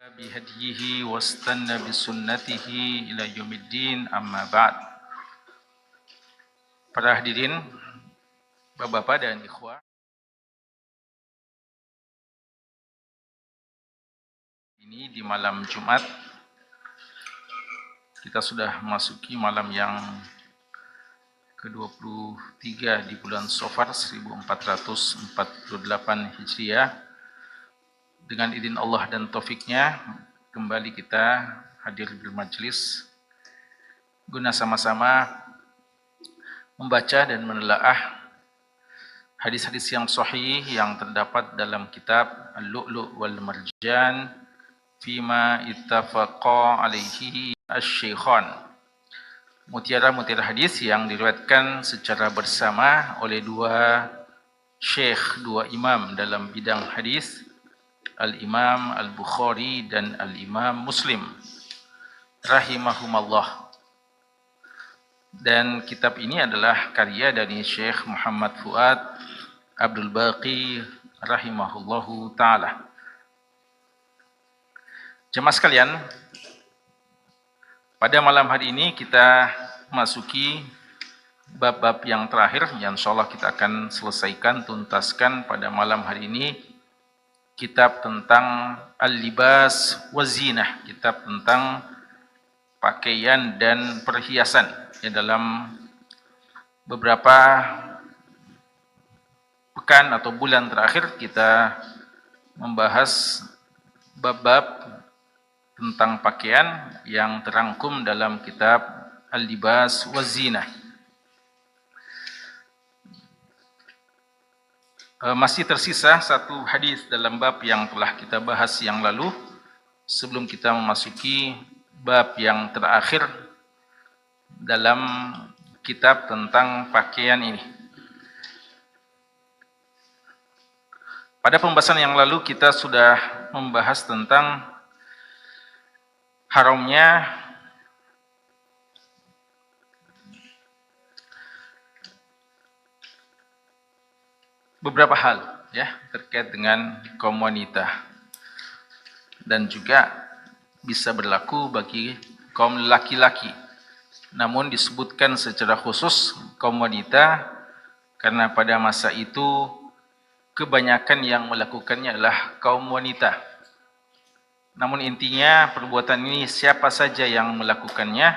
بهديه واستنى بسنته ila yaumiddin amma ba'd. Para hadirin, Bapak-bapak dan ikhwah, ini di malam Jumat kita sudah memasuki malam yang ke-23 di bulan Safar 1448 Hijriah. Dengan izin Allah dan taufiknya, kembali kita hadir bermajlis guna sama-sama membaca dan menelaah hadis-hadis yang sahih yang terdapat dalam kitab Al-Lu'lu' wal Marjan fima ittafaqa alaihi asy-syaikhan. Mutiara-mutiara hadis yang diriwayatkan secara bersama oleh dua syekh, dua imam dalam bidang hadis, Al-Imam Al-Bukhari dan Al-Imam Muslim rahimahumallah. Dan kitab ini adalah karya dari Syekh Muhammad Fuad Abdul Baqi rahimahullahu ta'ala. Jemaah sekalian, pada malam hari ini kita masuki bab-bab yang terakhir yang insyaallah kita akan selesaikan, tuntaskan pada malam hari ini. Kitab tentang al-libas wa zinah, kitab tentang pakaian dan perhiasan. Dalam beberapa pekan atau bulan terakhir kita membahas bab-bab tentang pakaian yang terangkum dalam kitab Al-Libas wa Zinah. Masih tersisa satu hadis dalam bab yang telah kita bahas yang lalu sebelum kita memasuki bab yang terakhir dalam kitab tentang pakaian ini. Pada pembahasan yang lalu kita sudah membahas tentang haramnya beberapa hal ya terkait dengan kaum wanita dan juga bisa berlaku bagi kaum laki-laki. Namun disebutkan secara khusus kaum wanita karena pada masa itu kebanyakan yang melakukannya adalah kaum wanita. Namun intinya perbuatan ini siapa saja yang melakukannya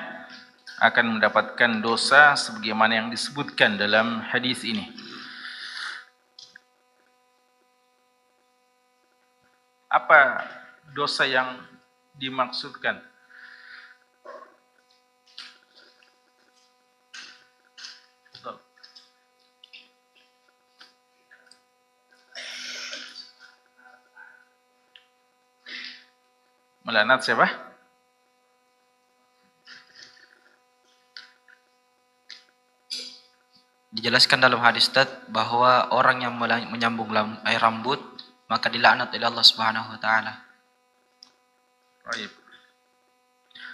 akan mendapatkan dosa sebagaimana yang disebutkan dalam hadis ini. Apa dosa yang dimaksudkan? Melaknat siapa? Dijelaskan dalam hadis bahwa orang yang menyambung rambut maka dilaknat oleh Allah Subhanahu wa taala. Baik.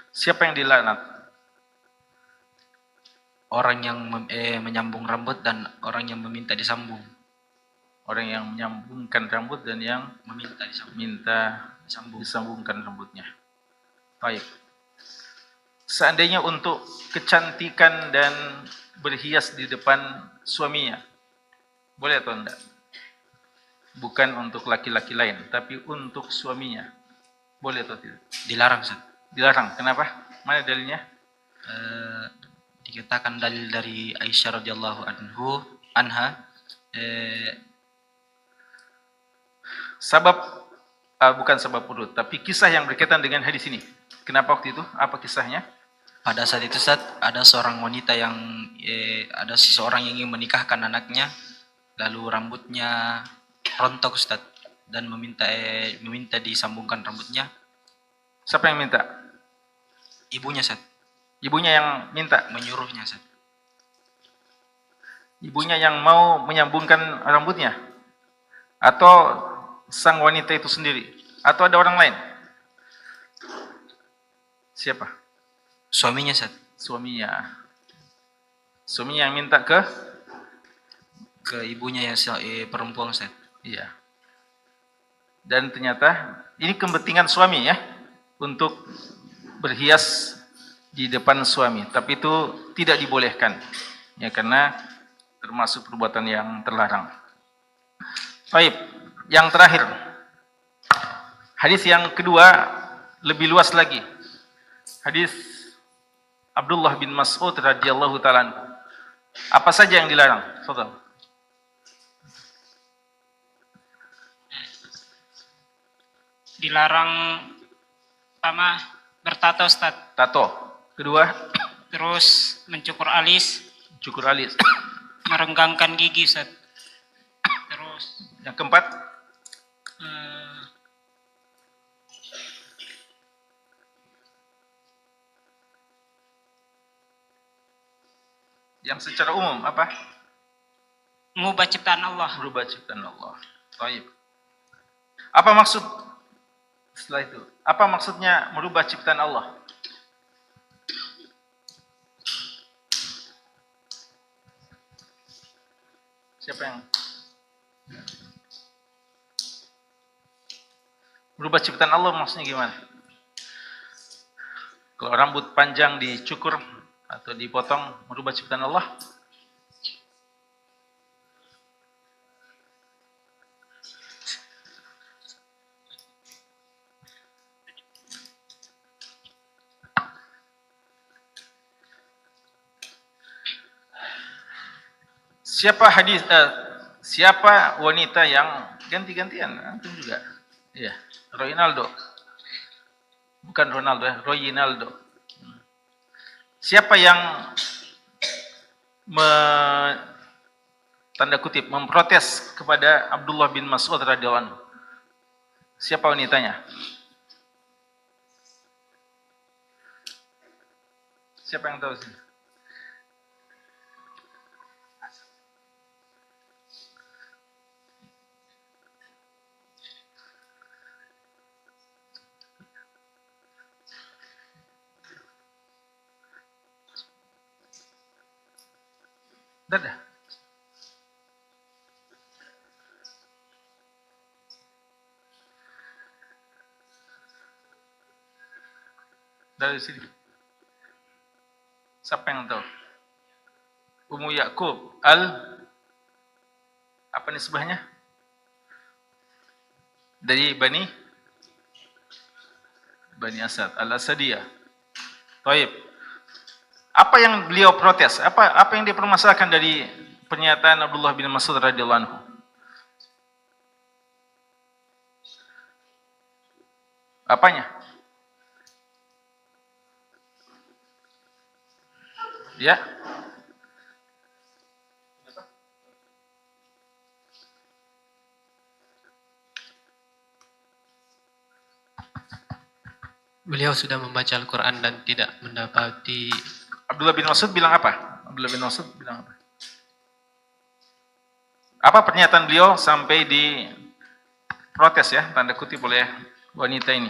Siapa yang dilaknat? Orang yang menyambung rambut dan orang yang meminta disambung. Orang yang menyambungkan rambut dan yang Meminta disambung. Disambungkan rambutnya. Baik. Seandainya untuk kecantikan dan berhias di depan suaminya, boleh atau enggak? Bukan untuk laki-laki lain, tapi untuk suaminya. Boleh atau tidak? Dilarang, Ustaz. Dilarang. Kenapa? Mana dalilnya? Dikatakan dalil dari Aisyah radhiyallahu anha Bukan sebab urut, tapi kisah yang berkaitan dengan hadis ini. Kenapa waktu itu? Apa kisahnya? Pada saat itu, Ustaz, ada seorang wanita yang ada seseorang yang ingin menikahkan anaknya, lalu rambutnya rontok, Ustaz, dan meminta disambungkan rambutnya. Siapa yang minta? Ibunya, Ustaz. Ibunya yang minta? Menyuruhnya, Ustaz. Ibunya yang mau menyambungkan rambutnya? Atau sang wanita itu sendiri? Atau ada orang lain? Siapa? Suaminya, Ustaz. Suaminya. Suaminya yang minta ke ibunya yang perempuan, Ustaz. Iya. Dan ternyata ini kepentingan suami ya, untuk berhias di depan suami, tapi itu tidak dibolehkan ya, karena termasuk perbuatan yang terlarang. Baik, yang terakhir, hadis yang kedua lebih luas lagi. Hadis Abdullah bin Mas'ud radhiyallahu taala. Apa saja yang dilarang? Fadhal. Dilarang pertama bertato, Ustaz. Tato. Kedua, Terus mencukur alis, cukur alis. merenggangkan gigi, Ustaz. Terus Yang keempat, yang secara umum apa? mengubah ciptaan Allah. Merubah ciptaan Allah. Baik. Apa maksud setelah itu? Apa maksudnya merubah ciptaan Allah? Siapa yang merubah ciptaan Allah maksudnya gimana? Kalau rambut panjang dicukur atau dipotong, merubah ciptaan Allah? Siapa wanita yang ganti-gantian? Antum juga. Iya, Ronaldo. Bukan Ronaldo ya, Ronaldo. Siapa yang tanda kutip memprotes kepada Abdullah bin Mas'ud radhiyallahu anhu? Siapa wanitanya? Siapa yang tahu sih? Dadah. Dari sini. Siapa yang tahu? Ummu Ya'qub apa nisbahnya? Dari Bani Asad, Al-Asadiyah. Baik. Apa yang beliau protes? Apa yang dipermasalahkan dari pernyataan Abdullah bin Mas'ud radhiyallahu anhu? Apanya? Ya. Beliau sudah membaca Al-Quran dan tidak mendapati. Abdullah bin Mas'ud bilang apa? Abdullah bin Mas'ud bilang apa? Apa pernyataan beliau sampai di protes ya, tanda kutip oleh wanita ini?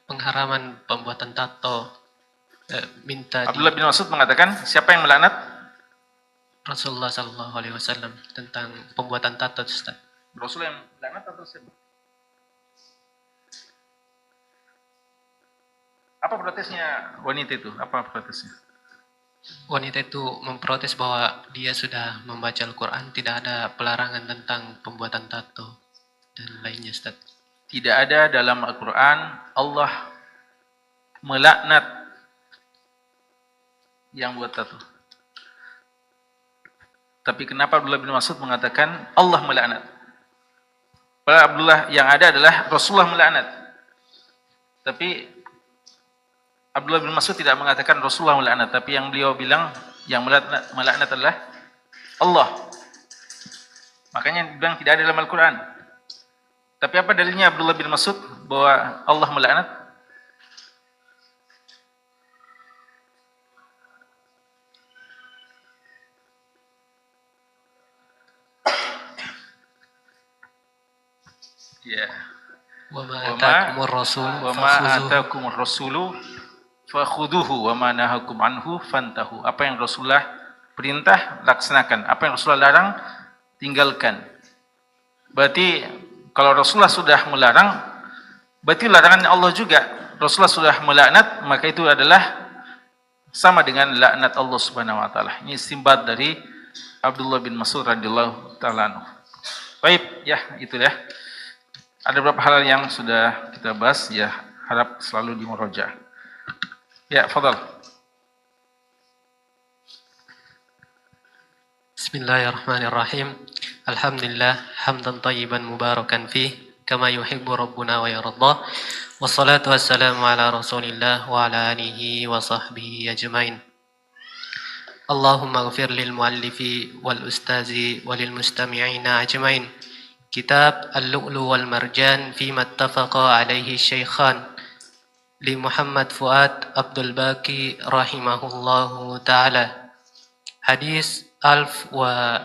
Pengharaman pembuatan tato, minta Abdullah bin Mas'ud mengatakan, siapa yang melaknat? Rasulullah Sallallahu Alaihi Wasallam tentang pembuatan tato, Ustaz. Rasul yang melaknat atau siapa? Apa protesnya wanita itu? Apa protesnya? Wanita itu memprotes bahwa dia sudah membaca Al-Quran, tidak ada pelarangan tentang pembuatan tato dan lainnya, Ustaz. Tidak ada dalam Al-Quran Allah melaknat yang buat tato. Tapi kenapa Abdullah bin Mas'ud mengatakan Allah melaknat? Padahal Abdullah yang ada adalah Rasulullah melaknat. Tapi Abdullah bin Mas'ud tidak mengatakan Rasulullah melaknat, tapi yang beliau bilang yang melaknat adalah Allah. Makanya bilang tidak ada dalam Al-Quran. Tapi apa dalilnya Abdullah bin Mas'ud bahwa Allah melaknat? Ya. Wa ma atakumur rasul atakumur rasulu fakhuduhu wa ma nahakum anhu fantahu. Apa yang Rasulullah perintah laksanakan, apa yang Rasulullah larang tinggalkan. Berarti Kalau Rasulullah sudah melarang, berarti larangan Allah juga. Rasulullah sudah melaknat, maka itu adalah sama dengan laknat Allah Subhanahu wa taala. Ini istinbat dari Abdullah bin Mas'ud radhiyallahu taala anhu. Baik, ya itu ya. Ada beberapa hal yang sudah kita bahas, ya harap selalu dimurojaah. Ya, fadhal. Bismillahirrahmanirrahim. Alhamdulillah hamdan tayyiban mubarakan fih kama yuhibbu rabbuna wa yarda. Wassalatu wassalamu ala Rasulillah wa ala alihi wa sahbihi ajmain. Allahumma ighfir lil muallifi wal ustazi walil mustami'ina ajmain. Kitab Al-Lu'lu wal Marjan fima ittafaqa alaihi syaikhan li Muhammad Fuad Abdul Baqi rahimahullahu ta'ala. Hadis 1378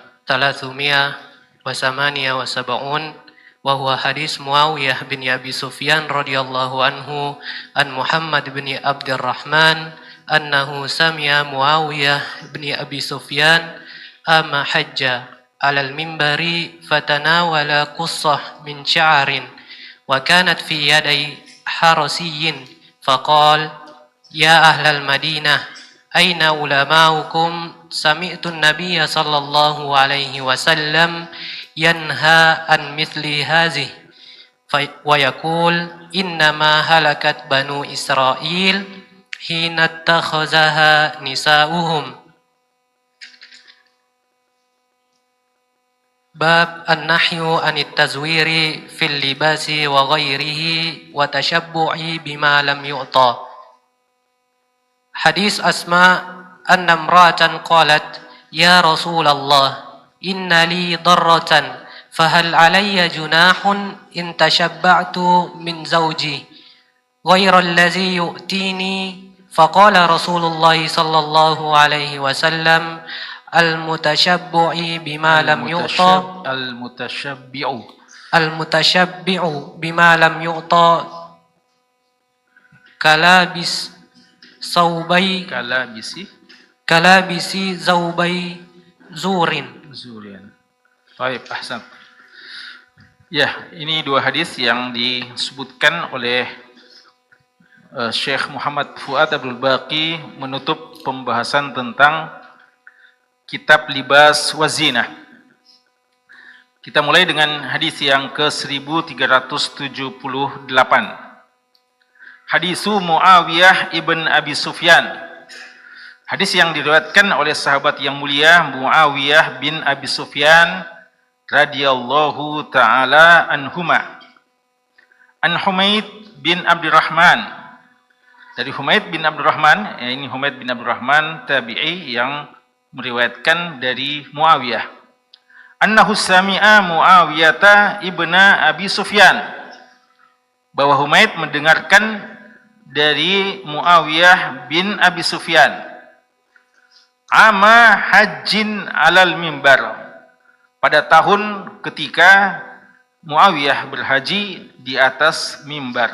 wa huwa hadis Muawiyah bin Abi Sufyan radhiyallahu anhu an Muhammad bin Abdurrahman annahu sami'a Muawiyah bin Abi Sufyan ama hajja على المنبر فتناول قصة من شعر وكانت في يدي حرسي فقال يا أهل المدينة أين علماؤكم سمعت النبي صلى الله عليه وسلم ينهى عن مثل هذه ويقول إنما هلكت بنو إسرائيل حين اتخذها نساؤهم. Bab an-nahyu anit tazwiri fil libasi wa ghairihi wa tashabbu'i bima lam yu'ta. Hadis Asma anna imra'atan qalat ya Rasulullah inna li darratan fahal alayya junahun in tashabba'tu min zawji ghayra allazi yu'tini faqala Rasulullah sallallahu alaihi wasallam al-mutashabbi'u bima lam yu'ta al-mutashabbi'u bima lam yu'ta kalabisi zawbai zurin. Baik, ahsan. Ya, ini dua hadis yang disebutkan oleh Syekh Muhammad Fuad Abdul Baqi menutup pembahasan tentang kitab libas wazinah. Kita mulai dengan hadis yang ke-1378. Hadisu Muawiyah ibn Abi Sufyan. Hadis yang diriwayatkan oleh sahabat yang mulia Muawiyah bin Abi Sufyan radhiyallahu taala anhuma. An Humaid bin Abdurrahman. Dari Humaid bin Abdurrahman, ini Humaid bin Abdurrahman tabi'i yang meriwayatkan dari Muawiyah. Annahu sami'a Muawiyata ibna Abi Sufyan. Bahwa Humaid mendengarkan dari Muawiyah bin Abi Sufyan. Ama hajjin alal mimbar. Pada tahun ketika Muawiyah berhaji di atas mimbar.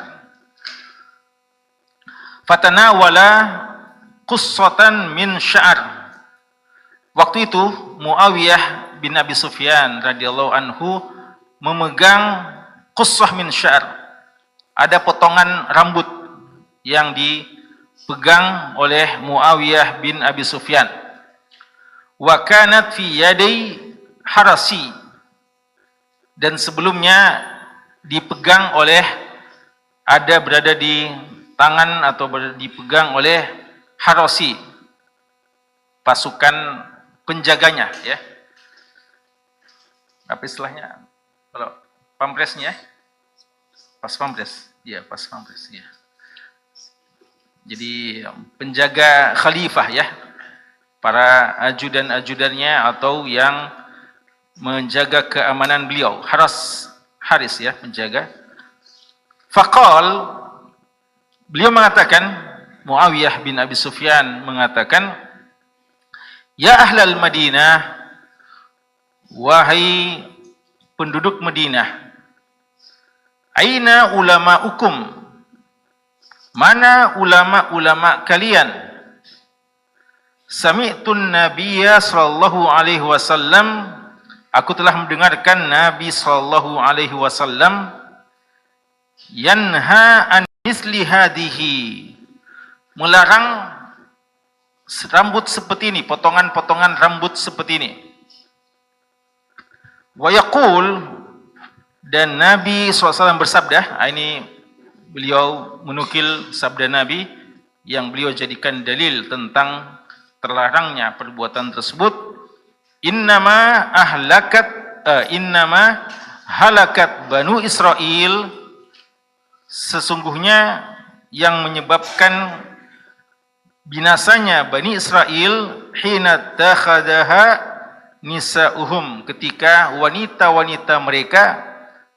Fatanawala qussatan min sya'ar. Waktu itu Muawiyah bin Abi Sufyan radhiyallahu anhu memegang qussah min sya'ar. Ada potongan rambut yang dipegang oleh Muawiyah bin Abi Sufyan. Wa kanat fi yadai harasi. Dan sebelumnya dipegang oleh, berada di tangan atau dipegang oleh harasi, pasukan penjaganya, ya. Apa istilahnya? Kalau pampresnya, pas pampres, ya pas pampres, ya. Jadi penjaga khalifah, ya, para ajudan-ajudannya atau yang menjaga keamanan beliau, haris, ya, penjaga. Faqal, beliau mengatakan, Muawiyah bin Abi Sufyan mengatakan, ya ahlal Madinah, wahai penduduk Madinah, aina ulama'ukum, mana ulama-ulama kalian? Sami'tun nabiyya sallallahu alaihi wasallam aku telah mendengarkan Nabi sallallahu alaihi wasallam yanha an misli hadhihi, melarang rambut seperti ini, potongan-potongan rambut seperti ini. Wa yaqul, dan Nabi SAW bersabda, ini beliau menukil sabda Nabi yang beliau jadikan dalil tentang terlarangnya perbuatan tersebut. Innama halakat Banu Israel, sesungguhnya yang menyebabkan binasanya Bani Israel hina takhadaha nisa'uhum, ketika wanita-wanita mereka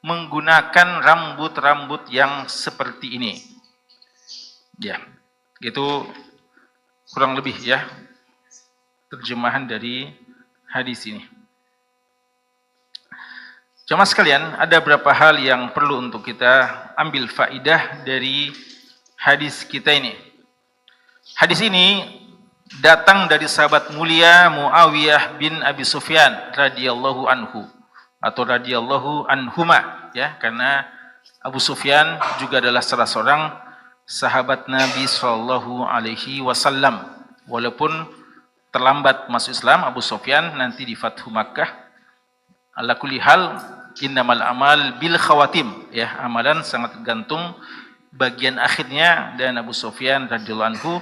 menggunakan rambut-rambut yang seperti ini. Ya, itu kurang lebih ya terjemahan dari hadis ini. Jemaah sekalian, ada beberapa hal yang perlu untuk kita ambil faidah dari hadis kita ini. Hadis ini datang dari sahabat mulia Muawiyah bin Abi Sufyan radhiyallahu anhu atau radhiyallahu anhuma, ya, karena Abu Sufyan juga adalah salah seorang sahabat Nabi sallallahu alaihi wasallam. Walaupun terlambat masuk Islam Abu Sufyan nanti di Fathu Makkah. Ala kulli hal, innamal amal bil khawatim, ya, amalan sangat tergantung bagian akhirnya, dan Abu Sufyan radhiyallahu anhu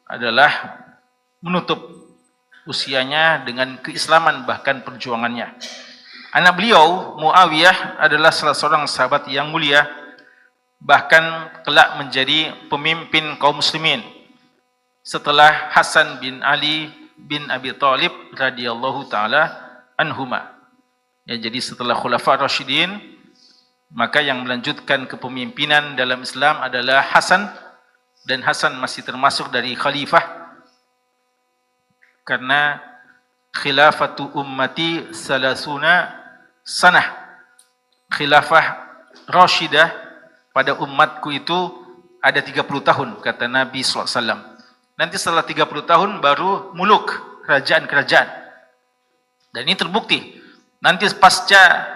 adalah menutup usianya dengan keislaman, bahkan perjuangannya. Anak beliau Muawiyah adalah salah seorang sahabat yang mulia, bahkan kelak menjadi pemimpin kaum muslimin setelah Hasan bin Ali bin Abi Thalib radhiyallahu taala anhuma. Ya, jadi setelah Khulafa Rasyidin, maka yang melanjutkan kepemimpinan dalam Islam adalah Hasan, dan Hasan masih termasuk dari khalifah, karena khilafatu ummati salasuna sanah, khilafah Rasyidah pada umatku itu ada 30 tahun, kata Nabi SAW. Nanti setelah 30 tahun baru muluk, kerajaan-kerajaan. Dan ini terbukti. Nanti pasca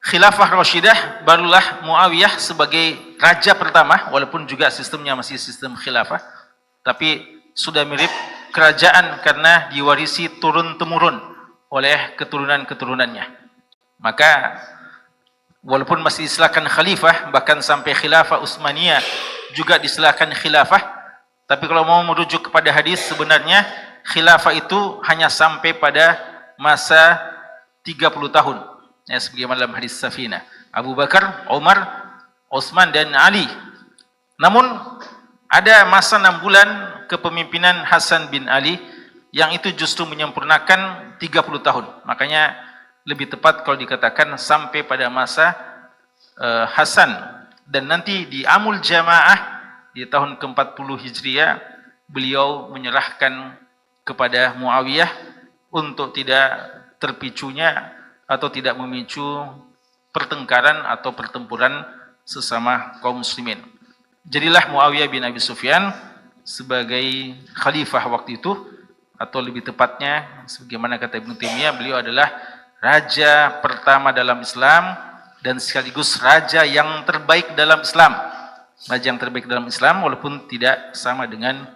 khilafah Rasyidah barulah Muawiyah sebagai raja pertama, walaupun juga sistemnya masih sistem khilafah, tapi sudah mirip kerajaan karena diwarisi turun-temurun oleh keturunan-keturunannya. Maka walaupun masih istilahkan khalifah, bahkan sampai khilafah Utsmaniyah juga diistilahkan khilafah, tapi kalau mau merujuk kepada hadis, sebenarnya khilafah itu hanya sampai pada masa 30 tahun. Ya, sebagaimana dalam hadis Safinah. Abu Bakar, Umar, Utsman dan Ali. Namun ada masa 6 bulan kepemimpinan Hasan bin Ali yang itu justru menyempurnakan 30 tahun. Makanya lebih tepat kalau dikatakan sampai pada masa Hasan. Dan nanti di Amul Jamaah di tahun ke-40 Hijriah, beliau menyerahkan kepada Muawiyah untuk tidak terpicunya atau tidak memicu pertengkaran atau pertempuran sesama kaum muslimin. Jadilah Muawiyah bin Abi Sufyan sebagai khalifah waktu itu, atau lebih tepatnya sebagaimana kata Ibnu Taimiyah, beliau adalah raja pertama dalam Islam dan sekaligus raja yang terbaik dalam Islam. Raja yang terbaik dalam Islam walaupun tidak sama dengan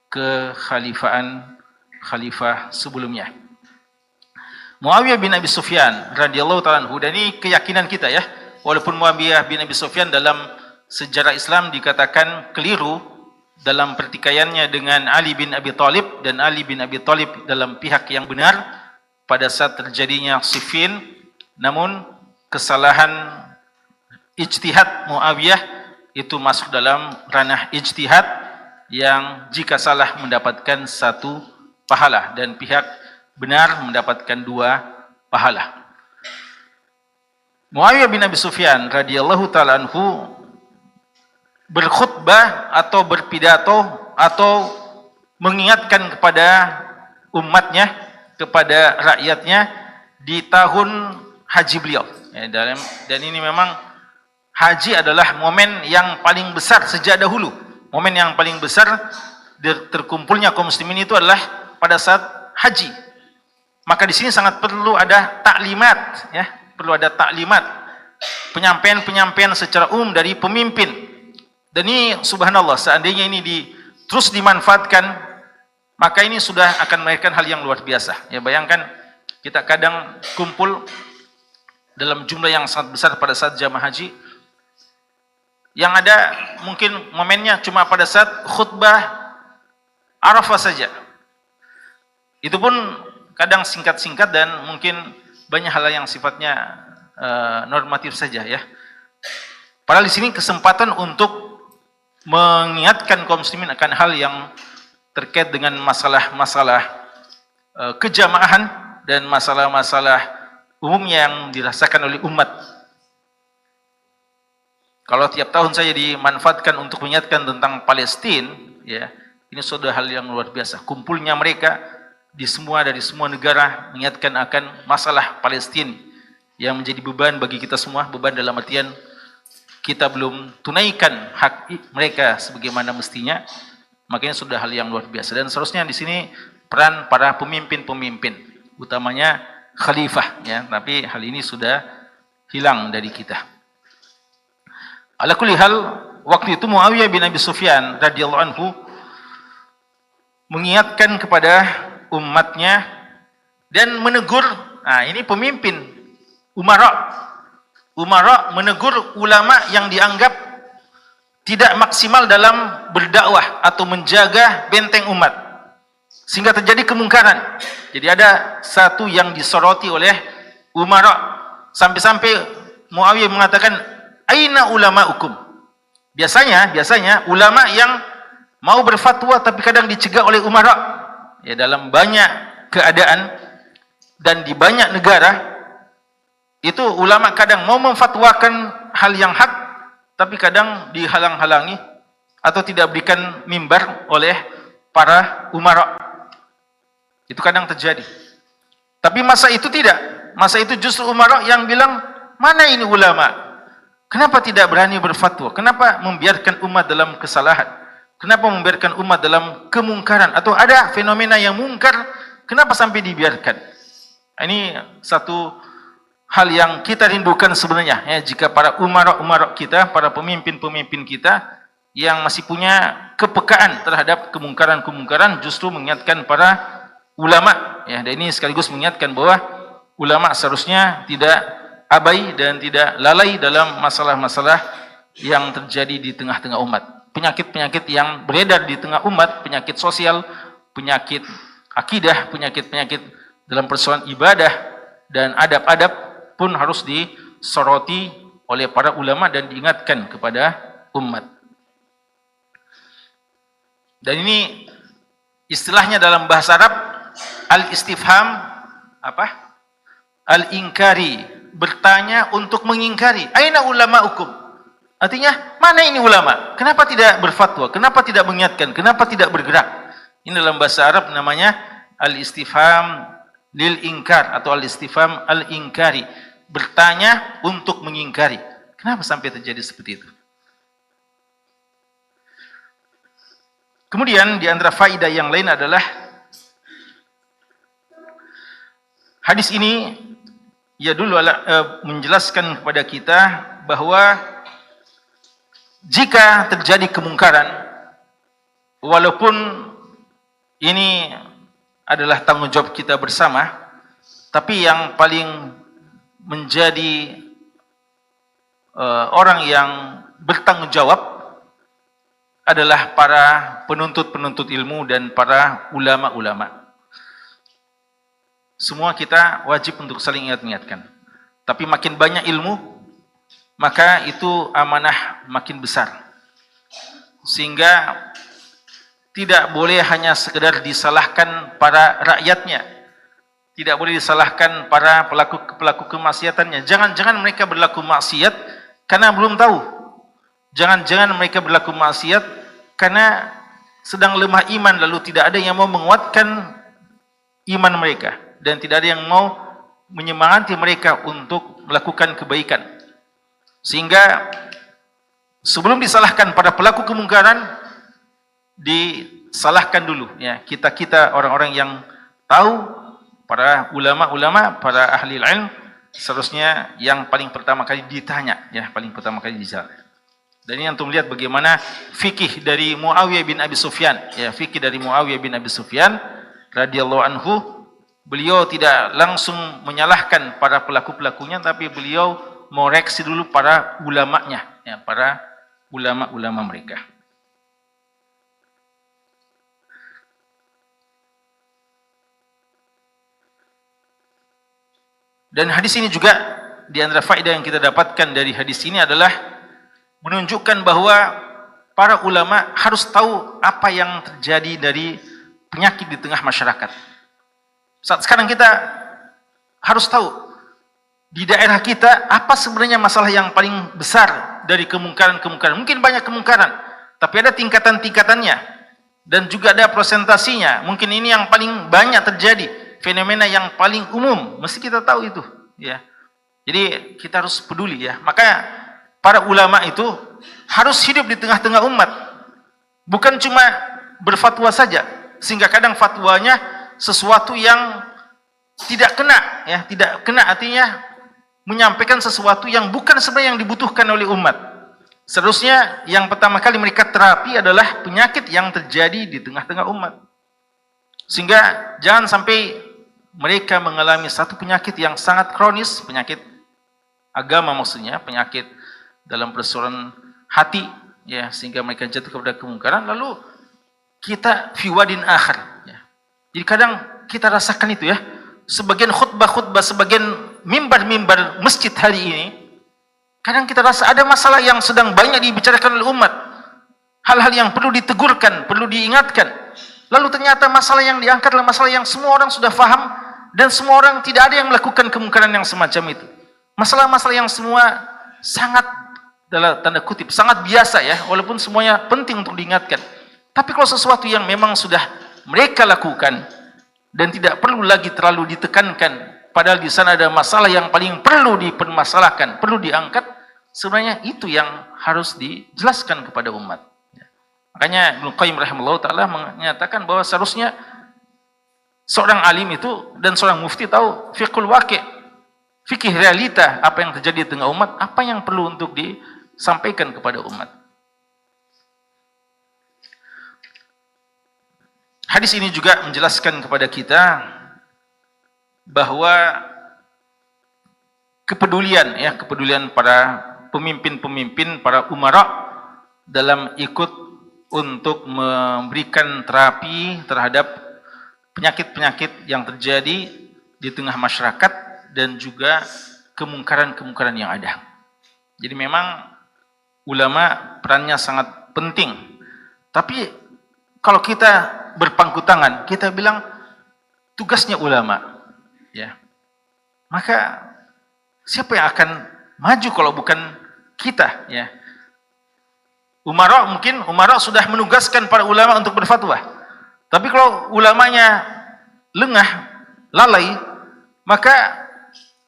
kekhalifaan khalifah sebelumnya. Muawiyah bin Abi Sufyan radhiyallahu ta'ala anhu, dan ini keyakinan kita ya, walaupun Muawiyah bin Abi Sufyan dalam sejarah Islam dikatakan keliru dalam pertikaiannya dengan Ali bin Abi Thalib, dan Ali bin Abi Thalib dalam pihak yang benar pada saat terjadinya Siffin, namun kesalahan ijtihad Muawiyah itu masuk dalam ranah ijtihad yang jika salah mendapatkan 1 pahala dan pihak benar mendapatkan 2 pahala. Muawiyah bin Abi Sufyan radhiyallahu ta'ala anhu berkhutbah atau berpidato atau mengingatkan kepada umatnya, kepada rakyatnya di tahun haji beliau. Dan ini memang haji adalah momen yang paling besar sejak dahulu. Momen yang paling besar terkumpulnya kaum muslimin itu adalah pada saat haji. maka di sini sangat perlu ada taklimat, ya, perlu ada taklimat, penyampaian secara umum dari pemimpin. Dan ini subhanallah, seandainya ini terus dimanfaatkan, maka ini sudah akan melahirkan hal yang luar biasa. Ya, bayangkan kita kadang kumpul dalam jumlah yang sangat besar pada saat jamaah haji, yang ada mungkin momennya cuma pada saat khutbah Arafah saja. Itu pun kadang singkat-singkat dan mungkin banyak hal yang sifatnya normatif saja, ya. Padahal di sini kesempatan untuk mengingatkan kaum muslimin akan hal yang terkait dengan masalah-masalah kejamaahan dan masalah-masalah umum yang dirasakan oleh umat. Kalau tiap tahun saja dimanfaatkan untuk mengingatkan tentang Palestina, ya, ini sudah hal yang luar biasa. Kumpulnya mereka dari semua negara mengingatkan akan masalah Palestina yang menjadi beban bagi kita semua, beban dalam artian kita belum tunaikan hak mereka sebagaimana mestinya, makanya sudah hal yang luar biasa. Dan seharusnya di sini peran para pemimpin-pemimpin, utamanya khalifah, ya, tapi hal ini sudah hilang dari kita. Ala kulli hal, waktu itu Muawiyah bin Abi Sufyan radhiyallahu anhu mengingatkan kepada umatnya dan menegur, nah ini pemimpin, umara menegur ulama yang dianggap tidak maksimal dalam berdakwah atau menjaga benteng umat, sehingga terjadi kemungkaran. Jadi ada satu yang disoroti oleh umara, sampai-sampai Muawiyah mengatakan, aina ulamaukum? Biasanya ulama yang mau berfatwa tapi kadang dicegah oleh umara, ya, dalam banyak keadaan dan di banyak negara itu ulama kadang mau memfatwakan hal yang hak tapi kadang dihalang-halangi atau tidak berikan mimbar oleh para umara. Itu kadang terjadi. Tapi masa itu tidak. Masa itu justru umara yang bilang, mana ini ulama? Kenapa tidak berani berfatwa? Kenapa membiarkan umat dalam kesalahan? Kenapa membiarkan umat dalam kemungkaran? Atau ada fenomena yang mungkar, kenapa sampai dibiarkan? Ini satu hal yang kita rindukan sebenarnya, ya, jika para umara kita, para pemimpin-pemimpin kita yang masih punya kepekaan terhadap kemungkaran-kemungkaran, justru mengingatkan para ulama, ya. Dan ini sekaligus mengingatkan bahwa ulama seharusnya tidak abai dan tidak lalai dalam masalah-masalah yang terjadi di tengah-tengah umat. Penyakit-penyakit yang beredar di tengah umat, penyakit sosial, penyakit akidah, penyakit-penyakit dalam persoalan ibadah dan adab-adab pun harus disoroti oleh para ulama dan diingatkan kepada umat. Dan ini istilahnya dalam bahasa Arab al-istifham apa? Al-inkari, bertanya untuk mengingkari. Aina ulamaukum? Artinya, mana ini ulama? Kenapa tidak berfatwa? Kenapa tidak mengingatkan? Kenapa tidak bergerak? Ini dalam bahasa Arab namanya al-istifham lil inkar atau al-istifham al-inkari. Bertanya untuk mengingkari. Kenapa sampai terjadi seperti itu? Kemudian di antara faedah yang lain adalah hadis ini ya dulu menjelaskan kepada kita bahwa jika terjadi kemungkaran, walaupun ini adalah tanggung jawab kita bersama, tapi yang paling menjadi orang yang bertanggung jawab adalah para penuntut-penuntut ilmu dan para ulama-ulama. Semua kita wajib untuk saling ingat-ingatkan. Tapi makin banyak ilmu, maka itu amanah makin besar. Sehingga tidak boleh hanya sekedar disalahkan para rakyatnya. Tidak boleh disalahkan para pelaku kemaksiatannya. Jangan-jangan mereka berlaku maksiat karena belum tahu. Jangan-jangan mereka berlaku maksiat karena sedang lemah iman, lalu tidak ada yang mau menguatkan iman mereka. Dan tidak ada yang mau menyemangati mereka untuk melakukan kebaikan. Sehingga sebelum disalahkan pada pelaku kemungkaran, disalahkan dulu, ya, kita orang-orang yang tahu para ulama-ulama, para ahli ilm seharusnya yang paling pertama kali ditanya, ya, paling pertama kali ditanya. Dan ini untuk melihat bagaimana fikih dari Muawiyah bin Abi Sufyan, ya, fikih dari Muawiyah bin Abi Sufyan radhiyallahu anhu. Beliau tidak langsung menyalahkan para pelaku-pelakunya, tapi beliau mengoreksi dulu para ulamanya, ya, para ulama-ulama mereka. Dan hadis ini juga di antara faedah yang kita dapatkan dari hadis ini adalah menunjukkan bahwa para ulama harus tahu apa yang terjadi dari penyakit di tengah masyarakat. Saat sekarang kita harus tahu di daerah kita apa sebenarnya masalah yang paling besar dari kemungkaran-kemungkaran. Mungkin banyak kemungkaran, tapi ada tingkatan-tingkatannya dan juga ada prosentasinya. Mungkin ini yang paling banyak terjadi, fenomena yang paling umum, mesti kita tahu itu, ya. Jadi kita harus peduli, ya. Maka para ulama itu harus hidup di tengah-tengah umat, bukan cuma berfatwa saja, sehingga kadang fatwanya sesuatu yang tidak kena, ya, tidak kena artinya menyampaikan sesuatu yang bukan sebenarnya yang dibutuhkan oleh umat. Seharusnya yang pertama kali mereka terapi adalah penyakit yang terjadi di tengah-tengah umat, sehingga jangan sampai mereka mengalami satu penyakit yang sangat kronis, penyakit agama maksudnya, penyakit dalam persoalan hati, ya, sehingga mereka jatuh kepada kemungkaran, lalu kita fi wadin akhir, ya. Jadi kadang kita rasakan itu, ya, sebagian khutbah-khutbah, sebagian mimbar-mimbar masjid hari ini, kadang kita rasa ada masalah yang sedang banyak dibicarakan oleh umat, hal-hal yang perlu ditegurkan, perlu diingatkan, lalu ternyata masalah yang diangkat adalah masalah yang semua orang sudah faham, dan semua orang tidak ada yang melakukan kemungkaran yang semacam itu. Masalah-masalah yang semua sangat, dalam tanda kutip, sangat biasa, ya, walaupun semuanya penting untuk diingatkan. Tapi kalau sesuatu yang memang sudah mereka lakukan dan tidak perlu lagi terlalu ditekankan, padahal di sana ada masalah yang paling perlu dipermasalahkan, perlu diangkat, sebenarnya itu yang harus dijelaskan kepada umat. Makanya Ibnu Qayyim rahimahullah ta'ala menyatakan bahwa seharusnya seorang alim itu dan seorang mufti tahu fiqhul waqi', fikih realita, apa yang terjadi di tengah umat, apa yang perlu untuk disampaikan kepada umat. Hadis ini juga menjelaskan kepada kita bahwa kepedulian, ya, kepedulian para pemimpin-pemimpin, para umara dalam ikut untuk memberikan terapi terhadap penyakit-penyakit yang terjadi di tengah masyarakat dan juga kemungkaran-kemungkaran yang ada. Jadi memang ulama perannya sangat penting. Tapi kalau kita berpangku tangan, kita bilang tugasnya ulama, ya, maka siapa yang akan maju kalau bukan kita, ya? Umara sudah menugaskan para ulama untuk berfatwa. Tapi kalau ulamanya lengah, lalai, maka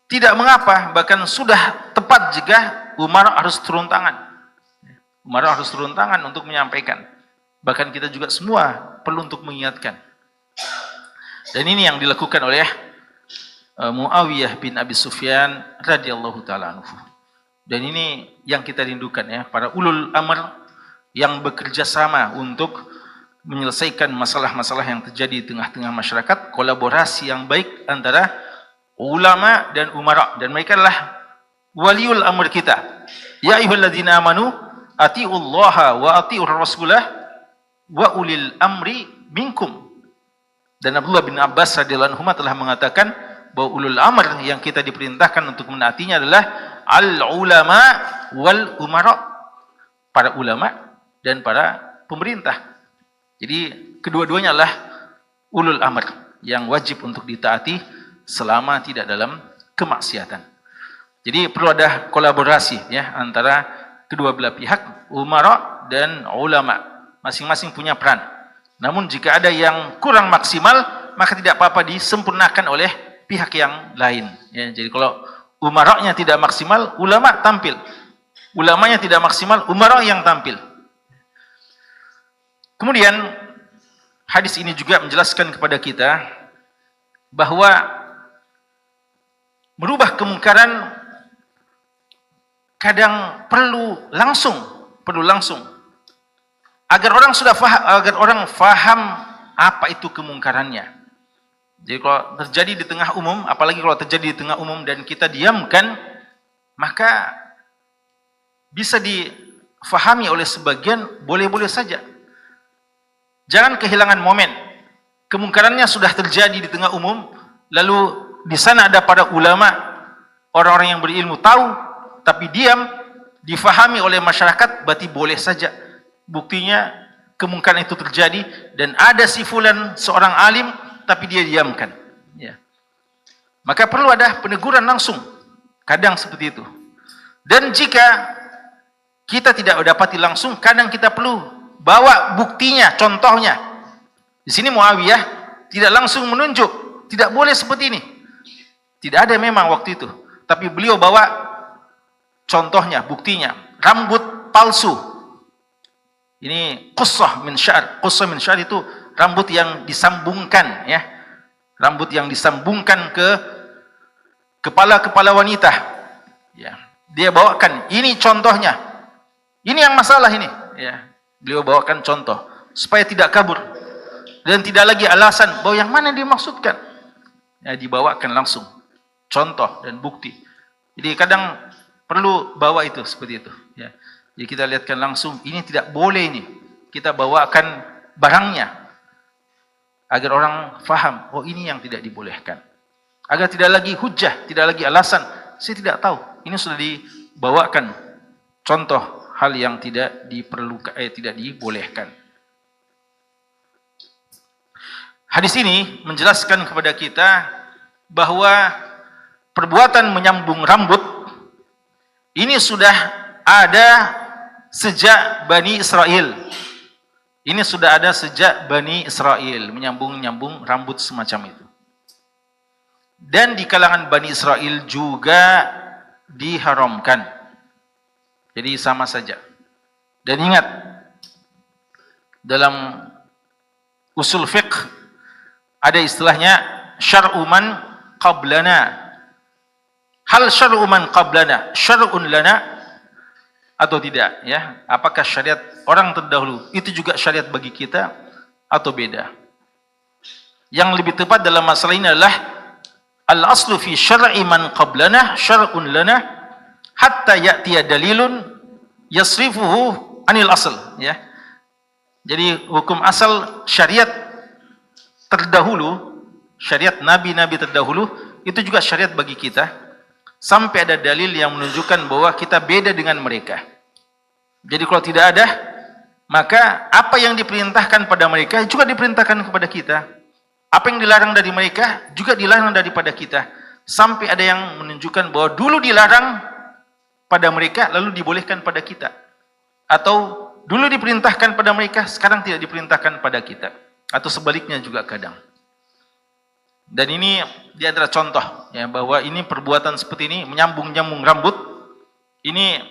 tidak mengapa, bahkan sudah tepat jika umara harus turun tangan. Umara harus turun tangan untuk menyampaikan. Bahkan kita juga semua perlu untuk mengingatkan. Dan ini yang dilakukan oleh Muawiyah bin Abi Sufyan radhiyallahu taala anhu. Dan ini yang kita rindukan, ya, para ulul amr yang bekerja sama untuk menyelesaikan masalah-masalah yang terjadi di tengah-tengah masyarakat, kolaborasi yang baik antara ulama dan umara, dan mereka adalah waliul amr kita. Ya ayyuhalladzina amanu atiullaha wa atiur rasulah wa ulil amri minkum. Dan Abdullah bin Abbas radhiyallahu anhu telah mengatakan bahwa ulul amr yang kita diperintahkan untuk menaatinya adalah al ulama wal umara, para ulama dan para pemerintah. Jadi kedua-duanya adalah ulul amr yang wajib untuk ditaati selama tidak dalam kemaksiatan. Jadi perlu ada kolaborasi, ya, antara kedua belah pihak, umara dan ulama. Masing-masing punya peran. Namun jika ada yang kurang maksimal, maka tidak apa-apa disempurnakan oleh pihak yang lain, ya. Jadi kalau umaranya tidak maksimal, ulama tampil. Ulamanya tidak maksimal, umara yang tampil. Kemudian hadis ini juga menjelaskan kepada kita bahwa merubah kemungkaran kadang perlu langsung agar orang faham apa itu kemungkarannya. Jadi kalau terjadi di tengah umum, apalagi kalau terjadi di tengah umum dan kita diamkan, maka bisa difahami oleh sebagian boleh-boleh saja. Jangan kehilangan momen. Kemungkarannya sudah terjadi di tengah umum, lalu di sana ada para ulama, orang-orang yang berilmu tahu, tapi diam, difahami oleh masyarakat, berarti boleh saja. Buktinya kemungkaran itu terjadi dan ada si fulan seorang alim tapi dia diamkan. Ya. Maka perlu ada peneguran langsung. Kadang seperti itu. Dan jika kita tidak dapati langsung, kadang kita perlu bawa buktinya, contohnya. Di sini Muawiyah tidak langsung menunjuk, tidak boleh seperti ini. Tidak ada memang waktu itu. Tapi beliau bawa contohnya, buktinya. Rambut palsu. Ini qussah min syar. Qussah min syar itu rambut yang disambungkan, ya. Rambut yang disambungkan ke kepala-kepala wanita. Ya. Dia bawakan, ini contohnya. Ini yang masalah ini, ya. Beliau bawakan contoh supaya tidak kabur dan tidak lagi alasan bahwa yang mana dimaksudkan. Ya, dibawakan langsung contoh dan bukti. Jadi kadang perlu bawa itu seperti itu, ya. Jadi kita lihatkan langsung, ini tidak boleh ini. Kita bawakan barangnya agar orang faham, oh ini yang tidak dibolehkan. Agar tidak lagi hujah, tidak lagi alasan, saya tidak tahu. Ini sudah dibawakan contoh hal yang tidak diperlukan, tidak dibolehkan. Hadis ini menjelaskan kepada kita bahwa perbuatan menyambung rambut ini sudah ada sejak Bani Israel. Ini sudah ada sejak Bani Israel, menyambung-nyambung rambut semacam itu. Dan di kalangan Bani Israel juga diharamkan. Jadi sama saja. Dan ingat, dalam usul fiqh ada istilahnya syar'u man qablana. Hal syar'u man qablana syar'un lana atau tidak, ya? Apakah syariat orang terdahulu itu juga syariat bagi kita atau beda? Yang lebih tepat dalam masalah ini adalah al-aslu fi syar'i man qablana syar'un lana hatta ya'tiya dalilun yasrifuhu anil asl, ya. Jadi hukum asal syariat terdahulu, syariat nabi-nabi terdahulu itu juga syariat bagi kita sampai ada dalil yang menunjukkan bahwa kita beda dengan mereka. Jadi kalau tidak ada, maka apa yang diperintahkan pada mereka juga diperintahkan kepada kita. Apa yang dilarang dari mereka juga dilarang daripada kita. Sampai ada yang menunjukkan bahwa dulu dilarang pada mereka, lalu dibolehkan pada kita. Atau dulu diperintahkan pada mereka, sekarang tidak diperintahkan pada kita. Atau sebaliknya juga kadang. Dan ini di antara contoh, ya, bahwa ini perbuatan seperti ini, menyambung-nyambung rambut, ini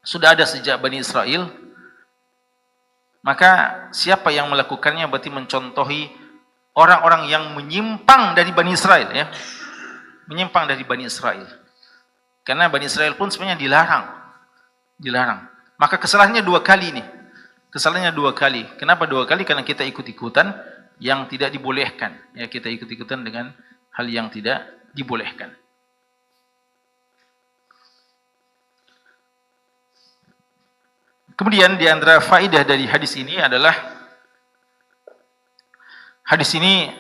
sudah ada sejak Bani Israel. Maka siapa yang melakukannya berarti mencontohi orang-orang yang menyimpang dari Bani Israel, ya. Menyimpang dari Bani Israel. Karena Bani Israel pun sebenarnya dilarang. Maka kesalahannya dua kali nih. Kesalahannya dua kali. Kenapa dua kali? Karena kita ikut-ikutan yang tidak dibolehkan. Ya, kita ikut-ikutan dengan hal yang tidak dibolehkan. Kemudian di antara faedah dari hadis ini adalah hadis ini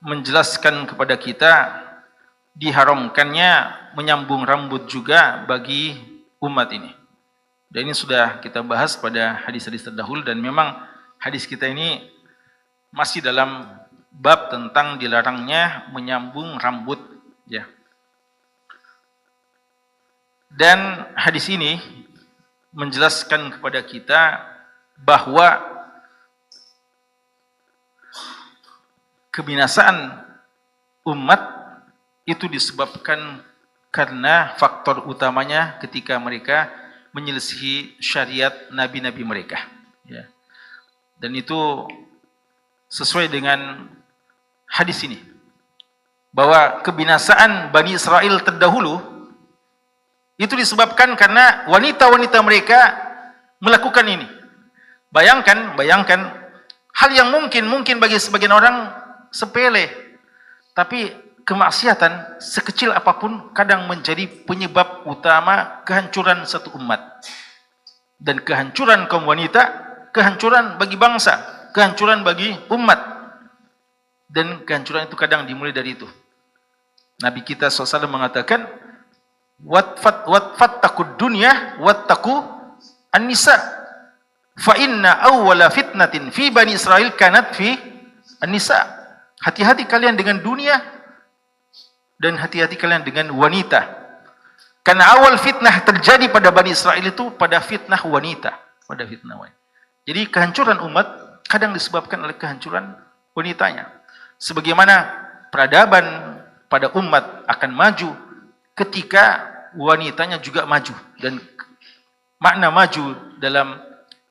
menjelaskan kepada kita diharamkannya menyambung rambut juga bagi umat ini. Dan ini sudah kita bahas pada hadis-hadis terdahulu dan memang hadis kita ini masih dalam bab tentang dilarangnya menyambung rambut, ya. Dan hadis ini menjelaskan kepada kita bahwa kebinasaan umat itu disebabkan karena faktor utamanya ketika mereka menyelisihi syariat nabi-nabi mereka, ya. Dan itu sesuai dengan hadis ini. bahwa kebinasaan Bani Israel terdahulu itu disebabkan karena wanita-wanita mereka melakukan ini. Bayangkan hal yang mungkin bagi sebagian orang sepele, tapi kemaksiatan sekecil apapun kadang menjadi penyebab utama kehancuran satu umat. Dan kehancuran kaum wanita, kehancuran bagi bangsa, kehancuran bagi umat. Dan kehancuran itu kadang dimulai dari itu. Nabi kita SAW mengatakan, wattaqud dunya wattaqu an-nisa. Fa inna awwala fitnatin fi Bani Israel kanat fi an-nisa. Hati-hati kalian dengan dunia dan hati-hati kalian dengan wanita. Karena awal fitnah terjadi pada Bani Israel itu pada fitnah wanita, Jadi kehancuran umat kadang disebabkan oleh kehancuran wanitanya. Sebagaimana peradaban pada umat akan maju ketika wanitanya juga maju. Dan makna maju dalam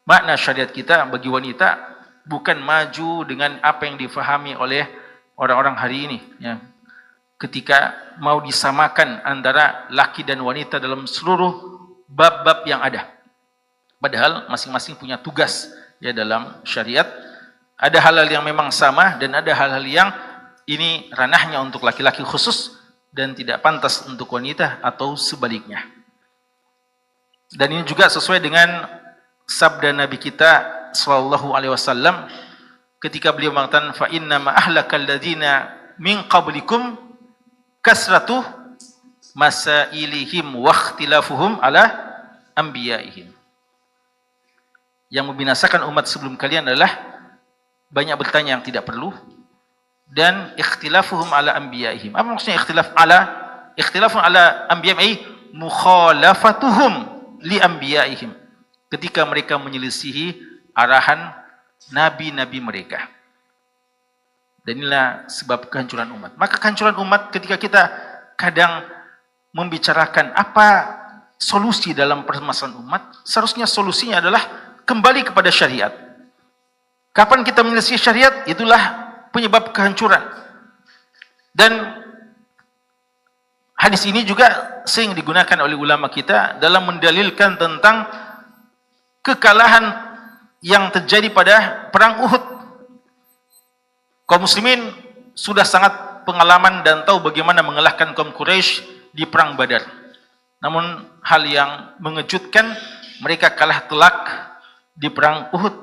makna syariat kita bagi wanita bukan maju dengan apa yang difahami oleh orang-orang hari ini, ya. Ketika mau disamakan antara laki dan wanita dalam seluruh bab-bab yang ada. Padahal masing-masing punya tugas ya dalam syariat. Ada hal-hal yang memang sama dan ada hal-hal yang ini ranahnya untuk laki-laki khusus dan tidak pantas untuk wanita atau sebaliknya. Dan ini juga sesuai dengan sabda Nabi kita sallallahu alaihi wasallam ketika beliau mengatakan fa inna ma ahlakal ladzina min qablikum kasratu masailihim wa ikhtilafuhum ala anbiyaihim. Yang membinasakan umat sebelum kalian adalah banyak bertanya yang tidak perlu dan ikhtilafuhum ala anbiyaihim. Apa maksudnya ikhtilafun ala anbiyaihim? Ay mukhalafatuhum li anbiyaihim. Ketika mereka menyelisihi arahan nabi-nabi mereka. Dan inilah sebab kehancuran umat. Maka kehancuran umat ketika kita kadang membicarakan apa solusi dalam permasalahan umat, seharusnya solusinya adalah kembali kepada syariat. Kapan kita menyelesaikan syariat, itulah penyebab kehancuran. Dan hadis ini juga sering digunakan oleh ulama kita dalam mendalilkan tentang kekalahan yang terjadi pada perang Uhud. Kaum muslimin sudah sangat pengalaman dan tahu bagaimana mengalahkan kaum Quraisy di perang Badar. Namun hal yang mengejutkan, mereka kalah telak di perang Uhud.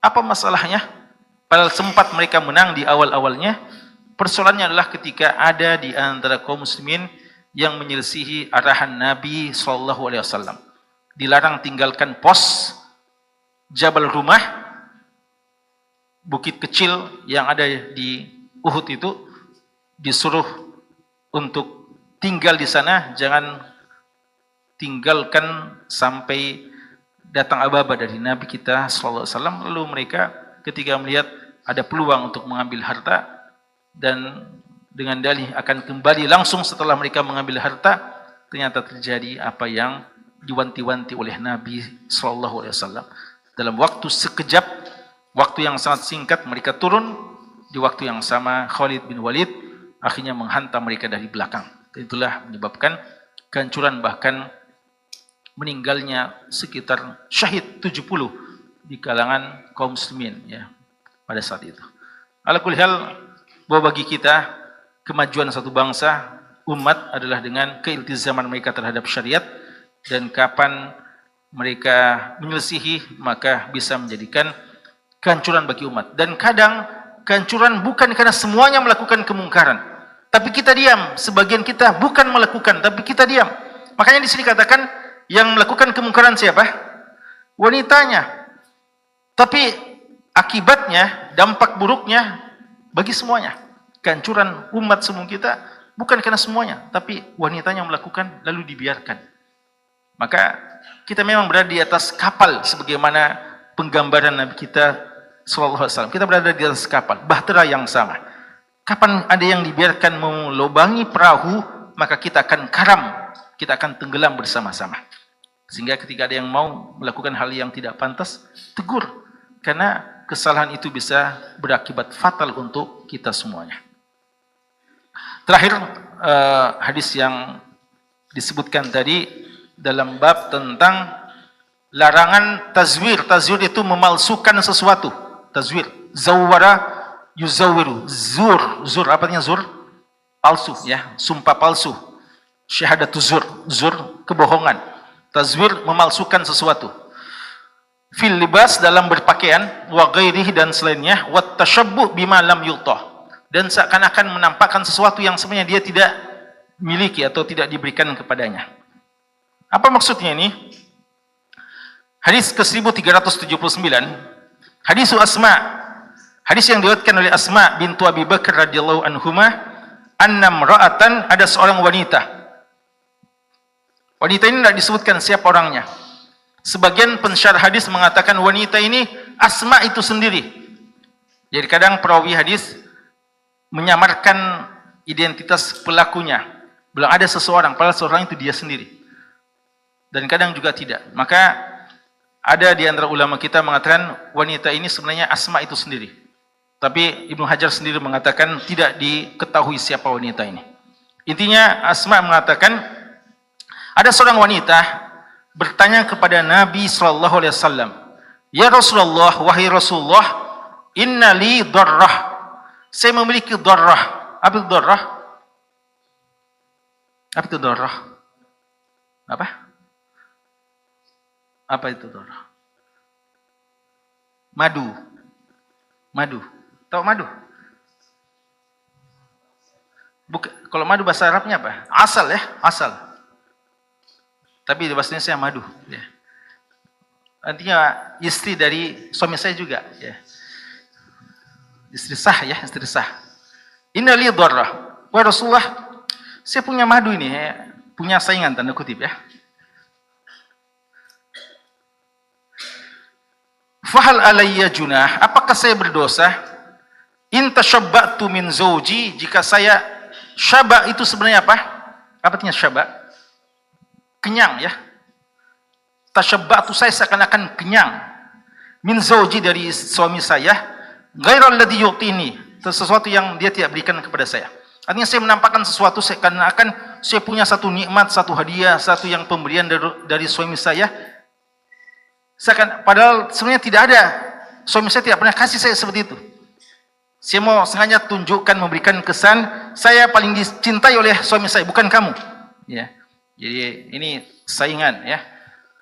Apa masalahnya? Padahal sempat mereka menang di awal-awalnya. Persoalannya adalah ketika ada di antara kaum muslimin yang menyelisihi arahan Nabi SAW. Dilarang tinggalkan pos Jabal Rumah, bukit kecil yang ada di Uhud itu, disuruh untuk tinggal di sana, jangan tinggalkan sampai datang aba-aba dari Nabi kita SAW. Lalu mereka ketika melihat ada peluang untuk mengambil harta dan dengan dalih akan kembali langsung setelah mereka mengambil harta, ternyata terjadi apa yang diwanti-wanti oleh Nabi SAW. Dalam waktu sekejap, waktu yang sangat singkat mereka turun, di waktu yang sama Khalid bin Walid akhirnya menghantam mereka dari belakang. Itulah menyebabkan kehancuran, bahkan meninggalnya sekitar syahid 70 di kalangan kaum muslimin ya pada saat itu. Ala kulli hal, bahwa bagi kita kemajuan satu bangsa, umat adalah dengan keiltizaman mereka terhadap syariat, dan kapan mereka menyelisihi maka bisa menjadikan kehancuran bagi umat. Dan kadang kehancuran bukan karena semuanya melakukan kemungkaran, tapi kita diam. Sebagian kita bukan melakukan, tapi kita diam. Makanya di sini katakan yang melakukan kemungkaran siapa? Wanitanya. Tapi akibatnya, dampak buruknya bagi semuanya. Kehancuran umat semua kita bukan karena semuanya, tapi wanitanya melakukan lalu dibiarkan. Maka kita memang berada di atas kapal sebagaimana penggambaran Nabi kita SAW. Kita berada di atas kapal, bahtera yang sama. Kapan ada yang dibiarkan melubangi perahu, maka kita akan karam, kita akan tenggelam bersama-sama. Sehingga ketika ada yang mau melakukan hal yang tidak pantas, tegur. Karena kesalahan itu bisa berakibat fatal untuk kita semuanya. Terakhir hadis yang disebutkan tadi dalam bab tentang larangan tazwir. Tazwir itu memalsukan sesuatu. Tazwir. Zawwara yuzawwiru. Zur. Zur. Apa artinya zur? Palsu. Ya. Sumpah palsu. Syahadatu zur. Zur. Kebohongan. Tazwir memalsukan sesuatu. Fil libas dalam berpakaian. Wa ghairihi dan selainnya. Wa tashabbuh bima lam yu'tah. Dan seakan-akan menampakkan sesuatu yang sebenarnya dia tidak miliki atau tidak diberikan kepadanya. Apa maksudnya ini? Hadis ke-1379, hadis Asma. Hadis yang diriwayatkan oleh Asma bintu Abi Bakar radhiyallahu anhuma, anna imra'atan, ada seorang wanita. Wanita ini tidak disebutkan siapa orangnya. Sebagian pensyarah hadis mengatakan wanita ini Asma itu sendiri. Jadi kadang perawi hadis menyamarkan identitas pelakunya. Bilang ada seseorang, padahal seorang itu dia sendiri. Dan kadang juga tidak. Maka ada di antara ulama kita mengatakan wanita ini sebenarnya Asma itu sendiri. Tapi Ibnu Hajar sendiri mengatakan tidak diketahui siapa wanita ini. Intinya Asma mengatakan ada seorang wanita bertanya kepada Nabi SAW, ya Rasulullah, wahai Rasulullah, inna li darrah. Saya memiliki darrah. Apa itu darrah? Apa itu darrah? Apa? Apa itu darrah? Madu. Madu. Tahu madu? Kalau madu bahasa Arabnya apa? Asal ya, asal. Tapi di bahasa Indonesia madu. Ya. Artinya istri dari suami saya juga. Ya. Istri sah ya, istri sah. Inna li darrah. Wahai Rasulullah, saya punya madu ini, ya. Punya saingan tanda kutip ya. Fahal alayya junah, apakah saya berdosa? In tashabba'tu min zawji, jika saya syaba itu sebenarnya apa? Apa artinya syaba? Kenyang ya. Tashabba'tu, saya seakan-akan kenyang. Min zawji, dari suami saya. Ghairal ladzi yu'tini, sesuatu yang dia tidak berikan kepada saya. Artinya saya menampakkan sesuatu seakan-akan saya punya satu nikmat, satu hadiah, satu yang pemberian dari suami saya. Padahal sebenarnya tidak ada. Suami saya tidak pernah kasih saya seperti itu. Saya mau sengaja tunjukkan, memberikan kesan saya paling dicintai oleh suami saya, bukan kamu. Ya. Jadi ini saingan ya.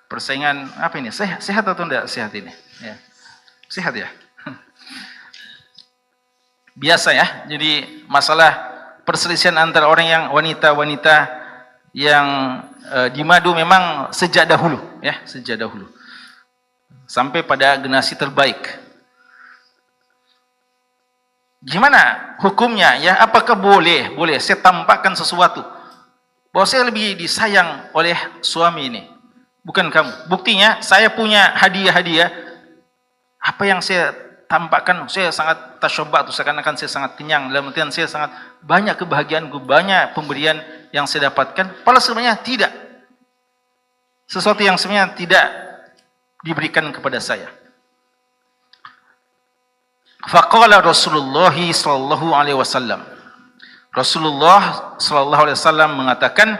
Persaingan apa ini? Sehat atau tidak sehat ini? Ya. Sehat ya. Biasa ya. Jadi masalah perselisihan antara orang yang wanita-wanita yang di madu memang sejak dahulu ya, sejak dahulu. Sampai pada generasi terbaik. Gimana hukumnya ya? Apakah boleh? Boleh saya tampakkan sesuatu bahwa saya lebih disayang oleh suami ini, bukan kamu. Buktinya saya punya hadiah-hadiah. Apa yang saya tampakkan, saya sangat tasyabba, seakan-akan saya sangat kenyang, dalam artian saya sangat banyak kebahagiaanku, banyak pemberian yang saya dapatkan, padahal sebenarnya tidak. Sesuatu yang sebenarnya tidak diberikan kepada saya. Faqala Rasulullah sallallahu alaihi wasallam. Rasulullah sallallahu alaihi wasallam mengatakan,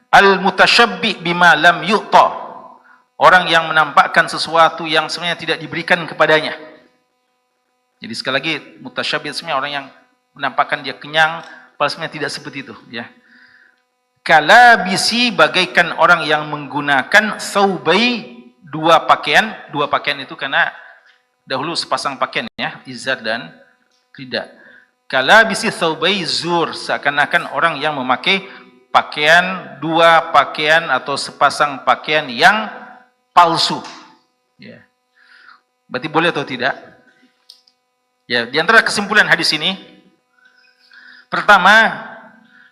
al-mutasyabbi bima lam yu'ta. Orang yang menampakkan sesuatu yang sebenarnya tidak diberikan kepadanya. Jadi sekali lagi, mutasyabih sebenarnya orang yang menampakkan dia kenyang, padahal sebenarnya tidak seperti itu. Ya. Kalabisi, bagaikan orang yang menggunakan saubai, dua pakaian itu karena dahulu sepasang pakaian ya, izar dan rida. Kalabisi saubai zur, seakan-akan orang yang memakai pakaian, dua pakaian atau sepasang pakaian yang palsu. Ya. Berarti boleh atau tidak? Ya, di antara kesimpulan hadis ini, pertama,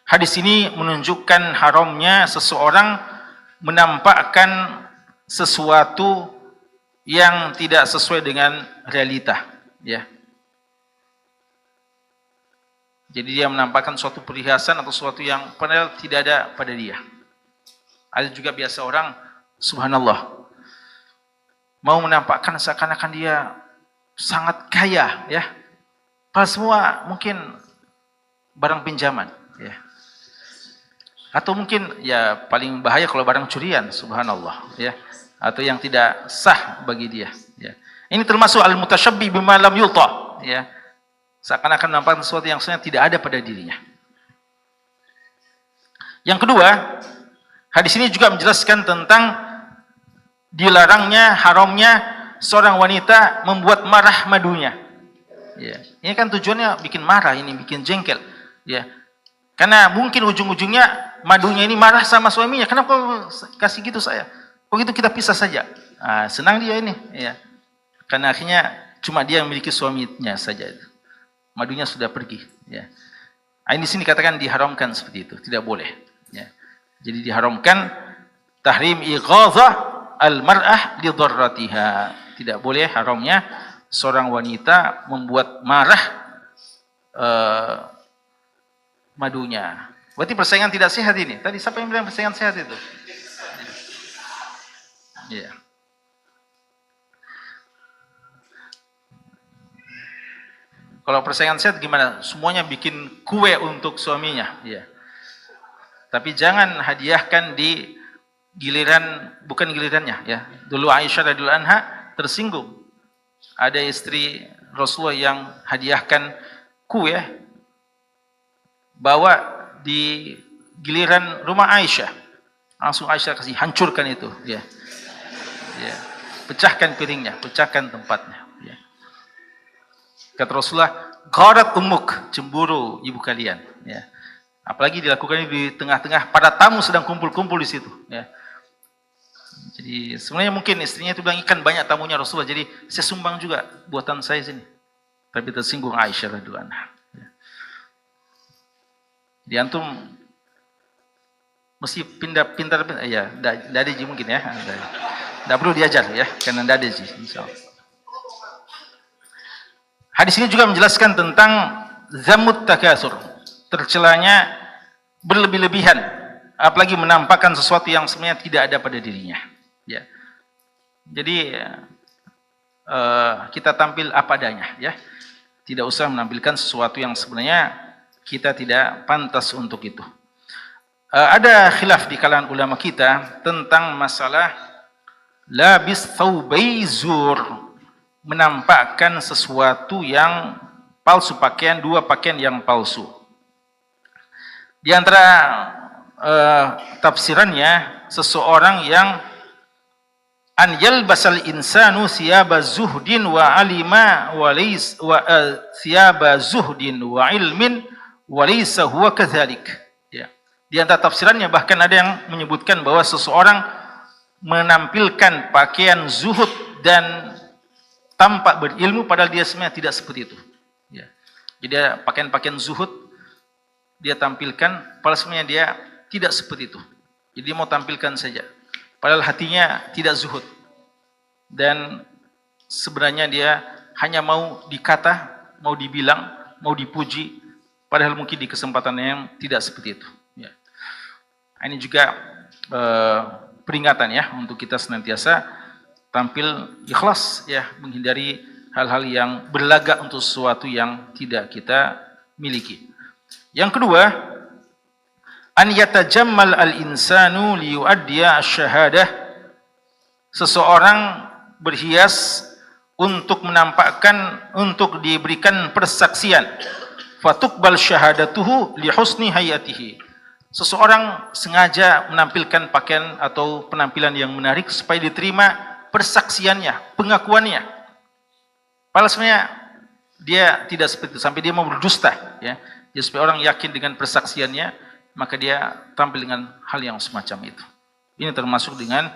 hadis ini menunjukkan haramnya seseorang menampakkan sesuatu yang tidak sesuai dengan realita, ya. Jadi dia menampakkan suatu perhiasan atau sesuatu yang padahal tidak ada pada dia. Ada juga biasa orang, subhanallah, mau menampakkan seakan-akan dia sangat kaya, ya. Padahal semua mungkin barang pinjaman. ya. Atau mungkin ya paling bahaya kalau barang curian, subhanallah, ya. Atau yang tidak sah bagi dia, ya. Ini termasuk al-mutasyabbi bima lam yuta, ya. Seakan-akan menampakkan sesuatu yang sebenarnya tidak ada pada dirinya. Yang kedua, hadis ini juga menjelaskan tentang dilarangnya, haramnya seorang wanita membuat marah madunya. Ya. Ini kan tujuannya bikin marah, ini bikin jengkel, ya. Karena mungkin ujung-ujungnya madunya ini marah sama suaminya. Kenapa kasih gitu saya? Kok gitu kita pisah saja? Nah, senang dia ini, ya. Karena akhirnya cuma dia yang memiliki suaminya saja. Madunya sudah pergi, ya. Nah, ini sini katakan diharamkan seperti itu, tidak boleh, ya. Jadi diharamkan tahrim ighadhah al-mar'ah li dharratiha. Tidak boleh, haramnya seorang wanita membuat marah madunya. Berarti persaingan tidak sehat ini. Tadi siapa yang bilang persaingan sehat itu? Iya. Kalau persaingan sehat gimana? Semuanya bikin kue untuk suaminya, iya. Tapi jangan hadiahkan di giliran, bukan gilirannya, ya. Dulu Aisyah radhiyallahu anha tersinggung. Ada istri Rasulullah yang hadiahkan kue, bawa di giliran rumah Aisyah, langsung Aisyah kasih hancurkan itu, ya, ya. Pecahkan piringnya, pecahkan tempatnya, ya. Kata Rasulullah, gharat ummuk, cemburu ibu kalian, ya. Apalagi dilakukan di tengah-tengah pada tamu sedang kumpul-kumpul di situ, ya. Jadi sebenarnya mungkin istrinya itu bilang, ikan banyak tamunya Rasulullah, jadi saya sumbang juga buatan saya sini. Tapi tersinggung Aisyah radhiyallahu anha. Di antum mesti pintar, ya, dadeji mungkin ya. Tidak perlu diajar ya, karena dadeji insyaallah. Hadis ini juga menjelaskan tentang zamut takatsur, tercelanya berlebih-lebihan, apalagi menampakkan sesuatu yang sebenarnya tidak ada pada dirinya, ya. Jadi kita tampil apa adanya, ya. Tidak usah menampilkan sesuatu yang sebenarnya kita tidak pantas untuk itu. Ada khilaf di kalangan ulama kita tentang masalah labis thawbai zur, menampakkan sesuatu yang palsu, pakaian, dua pakaian yang palsu. Di antara tafsirannya, seseorang yang an yalbasal insanu thiyaba zuhdin wa alima wa lays wa thiyaba zuhdin wa ilmin wa laysa huwa kadzalik, ya. Di antara tafsirannya bahkan ada yang menyebutkan bahwa seseorang menampilkan pakaian zuhud dan tampak berilmu padahal dia sebenarnya tidak seperti itu, ya. Jadi pakaian-pakaian zuhud dia tampilkan padahal sebenarnya dia tidak seperti itu. Jadi dia mau tampilkan saja padahal hatinya tidak zuhud, dan sebenarnya dia hanya mau dikata, mau dibilang, mau dipuji, padahal mungkin di kesempatan yang tidak seperti itu, ya. Ini juga peringatan ya untuk kita senantiasa tampil ikhlas, ya, menghindari hal-hal yang berlagak untuk sesuatu yang tidak kita miliki. Yang kedua, an yatajammal al-insanu liyuaddiya asy-syahadah, seseorang berhias untuk menampakkan, untuk diberikan persaksian, fatuqbal syahadatuhu li husni hayatihi, seseorang sengaja menampilkan pakaian atau penampilan yang menarik supaya diterima persaksiannya, pengakuannya, padahal sebenarnya dia tidak seperti itu, sampai dia mau berdusta, ya. Jadi supaya orang yakin dengan persaksiannya, maka dia tampil dengan hal yang semacam itu. Ini termasuk dengan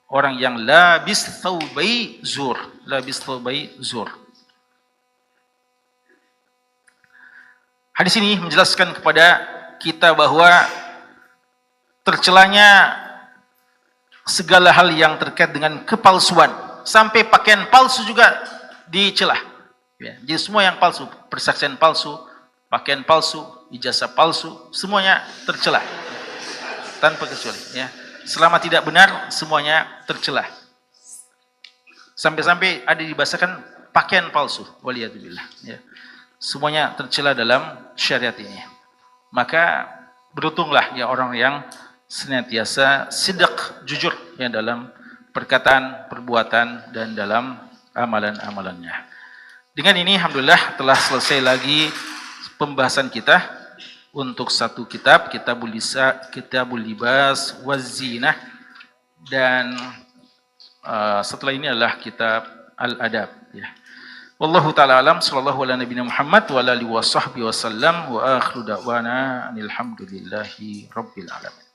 orang yang labis thawbai zur, labis thawbai zur. Hadis ini menjelaskan kepada kita bahwa tercelanya segala hal yang terkait dengan kepalsuan, sampai pakaian palsu juga dicelah, ya. Jadi semua yang palsu, persaksian palsu, pakaian palsu, ijazah palsu, semuanya tercela tanpa kecuali, ya. Selama tidak benar, semuanya tercela. Sampai-sampai ada dibahasakan pakaian palsu, waliyadzubillah, ya. Semuanya tercela dalam syariat ini. maka beruntunglah ya orang yang senantiasa sidq, jujur ya dalam perkataan, perbuatan dan dalam amalan-amalannya. Dengan ini alhamdulillah telah selesai lagi pembahasan kita untuk satu kitab, Kitabul Libas Waz-Zinah, dan setelah ini adalah kitab Al-Adab ya. Wallahu taala alam, sallallahu ala nabiyina Muhammad wa ala alihi wa sahbihi wasallam, wa akhiru da'wana alhamdulillahi rabbil alamin.